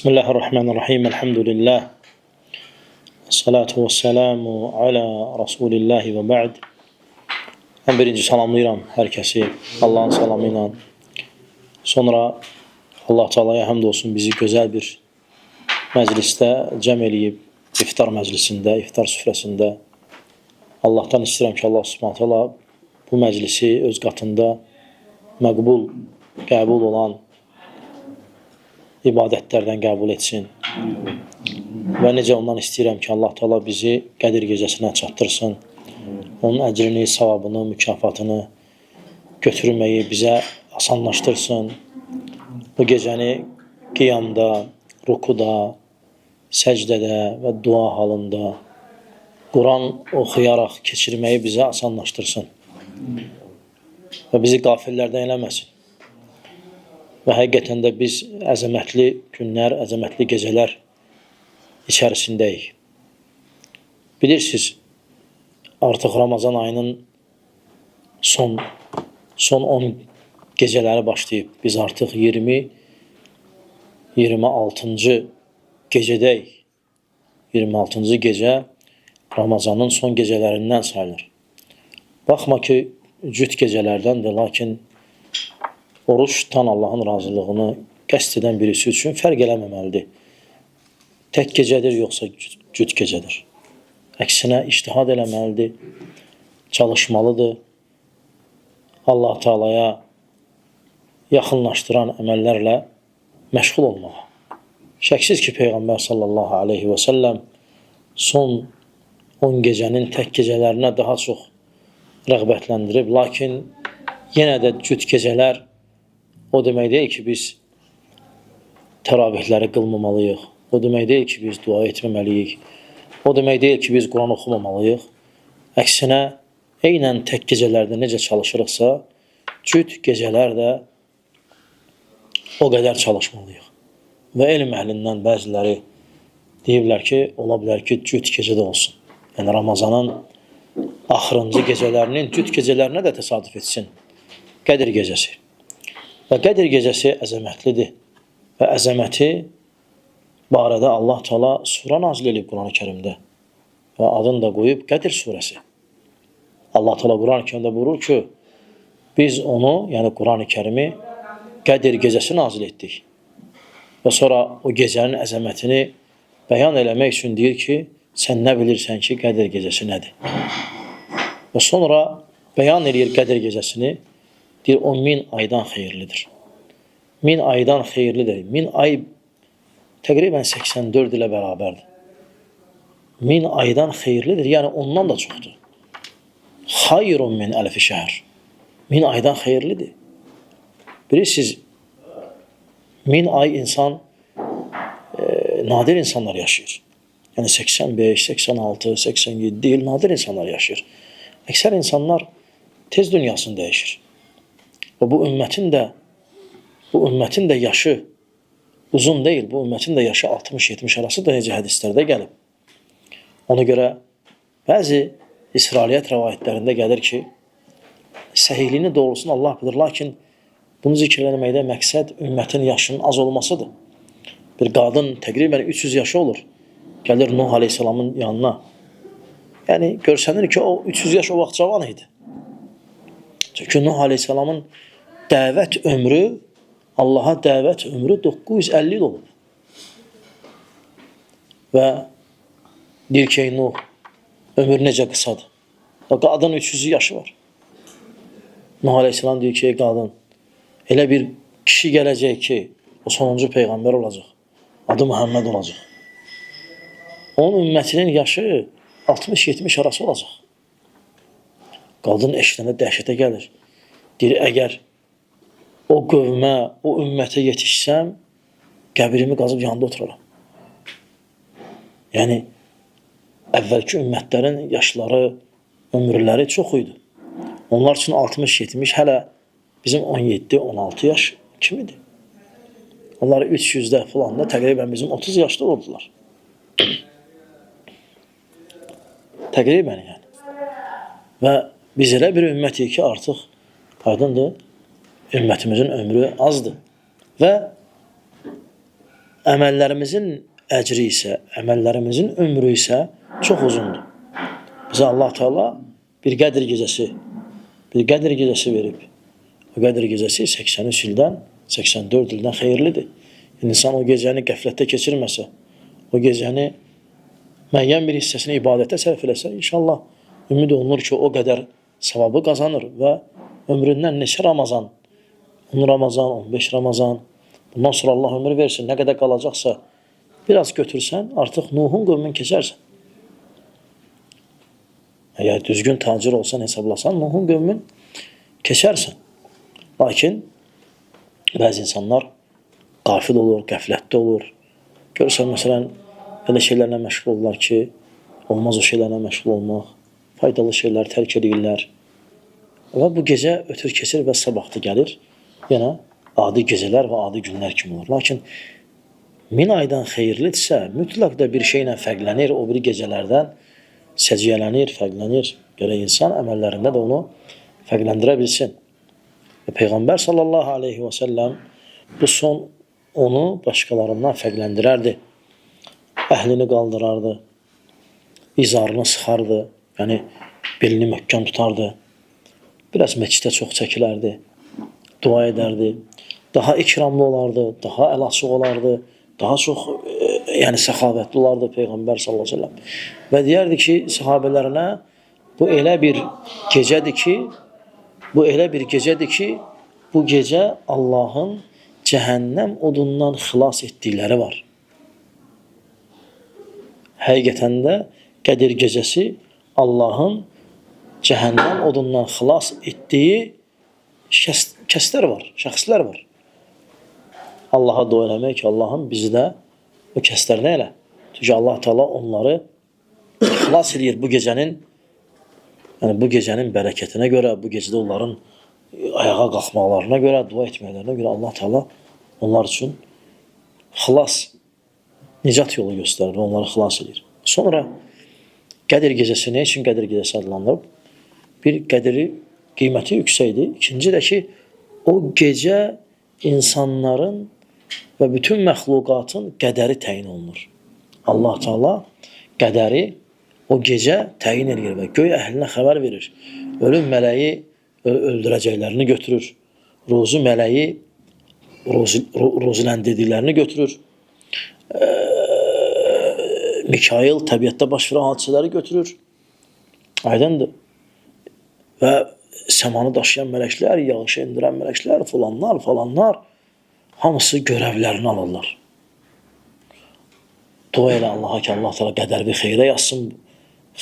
Bismillahirrahmanirrahim. Elhamdülillah. Salatu ve selamu ala Resulillahi ve ba'd. Ən birinci salamlayıram hər kəsi Allahın salamı ilə. Sonra Allah Teala'ya həmd olsun bizi gözəl bir məclisdə cəm eləyib, iftar məclisində, iftar süfrəsində. Allahdan istəyirəm ki, Allah Subhanahu Teala bu məclisi öz qatında məqbul, qəbul olan ibadətlərdən qəbul etsin. Və necə ondan istəyirəm ki, Allah Teala bizi Qədir gecəsinə çatdırsın. Onun əcrini, savabını, mükafatını götürməyi bizə asanlaşdırsın. Bu gecəni qiyamda, rukuda, səcdədə və dua halında Quran oxuyaraq keçirməyi bizə asanlaşdırsın. Və bizi qafillərdən eləməsin. Və həqiqətən də biz əzəmətli günlər, əzəmətli gecələr içərisindəyik. Bilirsiniz, artıq Ramazan ayının son 10 gecələri başlayıb. Biz artıq 26-cı gecədəyik. 26-cı gecə Ramazanın son gecələrindən sayılır. Baxma ki, cüt gecələrdəndir, lakin oruç tutan Allahın razılığını qəsd edən birisi üçün fərq eləməməlidir. Tək gecədir, yoxsa cüt gecədir. Əksinə ictihad eləməlidir, çalışmalıdır. Allah Teala'ya yaxınlaşdıran əməllərlə məşğul olmağa. Şəksiz ki, Peyğəmbər sallallahu aleyhi və səlləm son 10 gecənin tək gecələrinə daha çox rəğbətləndirib. Lakin yenə də cüt gecələr o demək deyil ki, biz təravihləri qılmamalıyıq. O demək deyil ki, biz dua etməməliyik. O demək deyil ki, biz Quran oxumamalıyıq. Əksinə, eynən tək gecələrdə necə çalışırıqsa, cüt gecələr də o qədər çalışmalıyıq. Və elm əhlindən bəziləri deyirlər ki, ola bilər ki, cüt gecədə olsun. Yəni, Ramazanın axırıncı gecələrinin cüt gecələrinə də təsadüf etsin. Qədir gecəsi. Və Qədir gecəsi əzəmətlidir. Və əzəməti barədə Allah Teala surə nazil edib Quran-ı Kərimdə. Və adını da qoyub Qədir surəsi. Allah Teala Quran-ı Kərimdə buyurur ki, biz onu, yəni Quran-ı Kərimi Qədir gecəsi nazil etdik. Və sonra o gecənin əzəmətini bəyan eləmək üçün deyir ki, sən nə bilirsən ki, Qədir gecəsi nədir? Və sonra bəyan edir Qədir gecəsini, deyir, o 1000 aydan xeyirlidir. 1000 aydan xeyirlidir. 1000 ay təqribən 84 ilə bərabərdir. 1000 aydan xeyirlidir, yəni ondan da çoxdur. Xayrun min əlfi şəhər. 1000 aydan xeyirlidir. Bilirsiniz, 1000 ay insan, nadir insanlar yaşayır. Yəni 85, 86, 87 il nadir insanlar yaşayır. Əksər insanlar tez dünyasını dəyişir. Və bu ümmətin də yaşı uzun deyil. Bu ümmətin də yaşı 60-70 arası da necə hədislərdə gəlib. Ona görə bəzi İsrailiyyət rəvayətlərində gəlir ki, səhiyliyini doğrusunu Allah bilir. Lakin bunu zikr eləməkdə məqsəd ümmətin yaşının az olmasıdır. Bir qadın təqribən 300 yaşı olur. Gəlir Nuh Aleyhisselamın yanına. Yəni görsənir ki, o 300 yaş o vaxt cavan idi. Çünki Nuh Aleyhisselamın dəvət ömrü, Allaha dəvət ömrü 950 il olub. Və deyir ki, Nuh, ömür necə qısadır. Və qadın 300 yaşı var. Nuh Aleyhisselam deyir ki, qadın, elə bir kişi gələcək ki, o sonuncu peyğəmbər olacaq. Adı Muhammed olacaq. Onun ümmətinin yaşı 60-70 arası olacaq. Qadın eşitəndə dəhşətə gəlir. Deyir, əgər o qövmə, o ümmətə yetişsəm, qəbrimi qazıb yanında oturaram. Yəni, əvvəlki ümmətlərin yaşları, ömürləri çox idi. Onlar üçün 60-70, hələ bizim 17-16 yaş kimidir. Onlar 300-də falan da təqribən bizim 30 yaşda oldular. Təqribən yəni. Və biz elə bir ümmətik ki, artıq aydındır, ümmətimizin ömrü azdır. Və əməllərimizin əcri isə, əməllərimizin ömrü isə çox uzundur. Bizə Allah Teala bir Qədr gecəsi verib. O Qədr gecəsi 83 ildən, 84 ildən xeyirlidir. İnsan o gecəni qəflətdə keçirməsə, o gecəni müəyyən bir hissəsini ibadətə sərf eləsə, inşallah ümid olunur ki, o qədər savabı qazanır və ömründən neçə Ramazan, 10 Ramazan, 15 Ramazan, bundan sonra Allah ömür versin, nə qədər qalacaqsa, biraz götürsən, artıq Nuhun qövmünü keçərsən. Əgər düzgün tacir olsan, hesablasan, Nuhun qövmünü keçərsən. Lakin bəzi insanlar qafil olur, qəflətdə olur. Görürsən, məsələn, elə şeylərlə məşğul olurlar ki, olmaz o şeylərlə məşğul olmaq, faydalı şeylər tərk edirlər. Və bu gecə ötür keçir və sabahda gəlir. Yenə adi gecələr və adi günlər kimi olur. Lakin 1000 aydan xeyirlidirsə, mütləq də bir şeylə fərqlənir, o biri gecələrdən səciyyələnir, fərqlənir. Görə insan əməllərində də onu fərqləndirə bilsin. Və Peyğəmbər sallallahu aleyhi və səlləm bu son onu başqalarından fərqləndirərdi. Əhlini qaldırardı, izarını sıxardı, yəni belini möhkəm tutardı. Biraz məscidə çox çəkilərdi, dua edərdi, daha ikramlı olardı, daha əl açıq olardı, daha çox səxavətli olardı Peyğəmbər sallallahu aleyhi ve sellem. Və deyərdi ki, sahabələrinə, bu elə bir gecədir ki, bu gecə Allahın cəhənnəm odundan xilas etdikləri var. Həqiqətən də Qədir gecəsi Allahın cəhənnəm odundan xilas etdiyi şəxslər var. Allaha dua eləmək ki, Allahım bizi də o kəslərdən elə. Çünki Allah Teala onları xilas edir bu gecənin bərəkətinə görə, bu gecədə onların ayağa qalxmalarına görə, dua etməklərinə görə Allah Teala onlar üçün xilas, nicat yolu göstərir və onları xilas edir. Sonra Qədir gecəsi nə üçün Qədir gecəsi adlanılıb? Bir qədiri qiyməti yüksəkdir. İkinci də ki, o gecə insanların və bütün məxluqatın qədəri təyin olunur. Allah Teala qədəri o gecə təyin edir və göy əhlinə xəbər verir. Ölüm mələyi öldürəcəklərini götürür. Ruzu mələyi ruziləndirdiklərini götürür. Mikail təbiətdə baş verən hadisələri götürür. Aydındır. Və səmanı daşıyan mələklər, yağışı endirən mələklər, falanlar hamısı görevlərini alırlar. Dua elə Allaha ki, Allah Teala qədərbi xeyrə yazsın,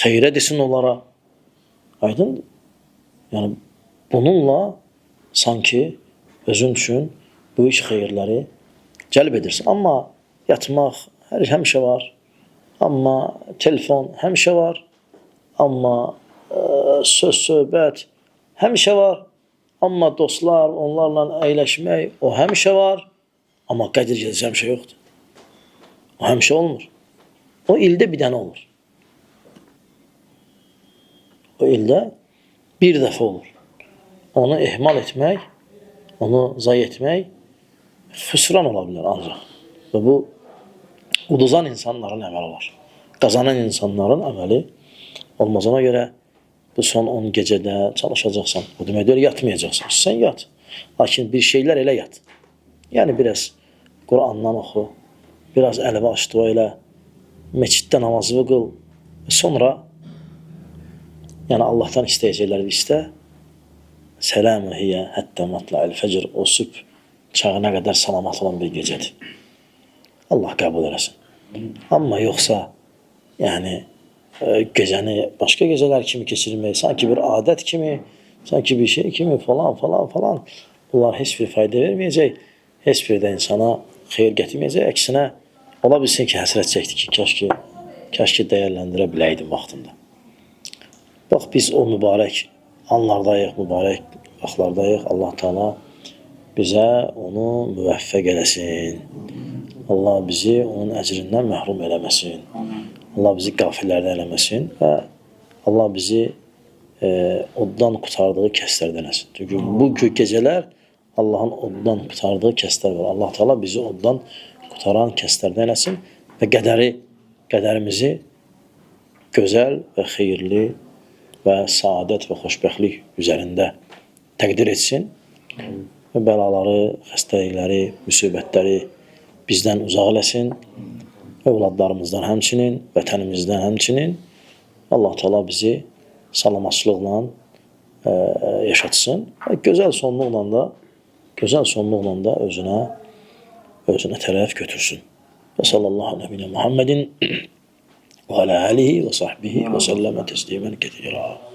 xeyrə desin onlara. Aydındır. Yəni, bununla sanki özün üçün bu iş xeyirləri cəlb edirsin. Amma yatmaq həmişə var. Amma telefon həmişə var. Amma söz, söhbət həmişə var. Amma dostlar, onlarla əyləşmək o həmişə var. Amma Qədir gecəsi həmişə yoxdur. O həmişə olmur. O ildə bir dənə olur. O ildə bir dəfə olur. Onu ehmal etmək, onu zayi etmək xüsran ola bilər ancaq. Və bu uduzan insanların əməli var. Qazanan insanların əməli olmaz. Ona görə bu son 10 gecədə çalışacaqsan. O demək deyil, yatmayacaqsan. Sən yat. Lakin bir şeylər elə yat. Yəni biraz Qurandan oxu, biraz əlvə aç dua elə, meçiddə namazını qıl. Sonra yəni Allahdan istəyəcəkləri istə. Sələmun hiyyə həttə matla'il fəcr. O sübh çağına qədər salamat olan bir gecədir. Allah qəbul eləsin. Amma yoxsa yəni gecəni başqa gecələr kimi keçirmək, sanki bir adət kimi, sanki bir şey kimi falan. Bunlar heç bir fayda verməyəcək. Heç bir də insana xeyir gətirməyəcək. Əksinə ola bilsin ki, həsrət çəkdi ki, kaş ki dəyərləndirə biləydim vaxtında. Bax, biz o mübarək anlardayıq, mübarək vaxtlardayıq. Allah Teala bizə onu müvəffəq eləsin. Allah bizi onun əcrindən məhrum eləməsin. Allah bizi qafillərdən eləməsin və Allah bizi oddan qutardığı kəslərdən eləsin. Çünki bu gecələr Allahın oddan qutardığı kəslər var. Allah Teala bizi oddan qutaran kəslərdən eləsin və qədərimizi gözəl və xeyirli və saadət və xoşbəxtlik üzərində təqdir etsin və bəlaları, xəstəlikləri, müsibətləri bizdən uzaq eləsin, övladlarımızdan həmçinin, vətənimizdən həmçinin Allah Teala bizi salamatçılıqla yaşatsın və gözəl sonluqla da özünə tərəf götürsün. Və sallallahu aleyhi Muhammedin və alə alihi və sahbihi və səlləmə təslimən kəthira.